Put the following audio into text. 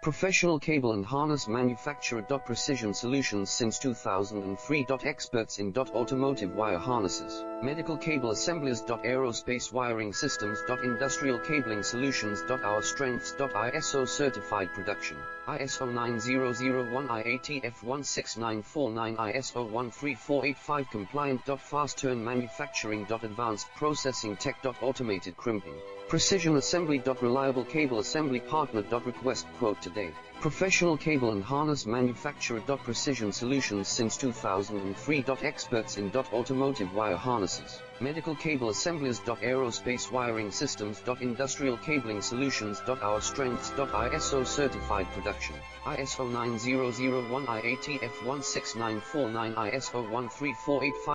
Professional cable and harness manufacturer. Precision solutions since 2003. Experts in automotive wire harnesses, medical cable assemblies. Aerospace wiring systems. Industrial cabling solutions. Our strengths. ISO certified production, ISO 9001 IATF 16949 ISO 13485 compliant. Fast turn manufacturing. Advanced processing tech. Automated crimping, precision assembly. Reliable cable assembly partner. Request quote today. Professional cable and harness manufacturer. Precision solutions since 2003. Experts in automotive wire harnesses, medical cable assemblies. Aerospace wiring systems. Industrial cabling solutions. Our strengths. ISO certified production, ISO 9001 IATF 16949 ISO 13485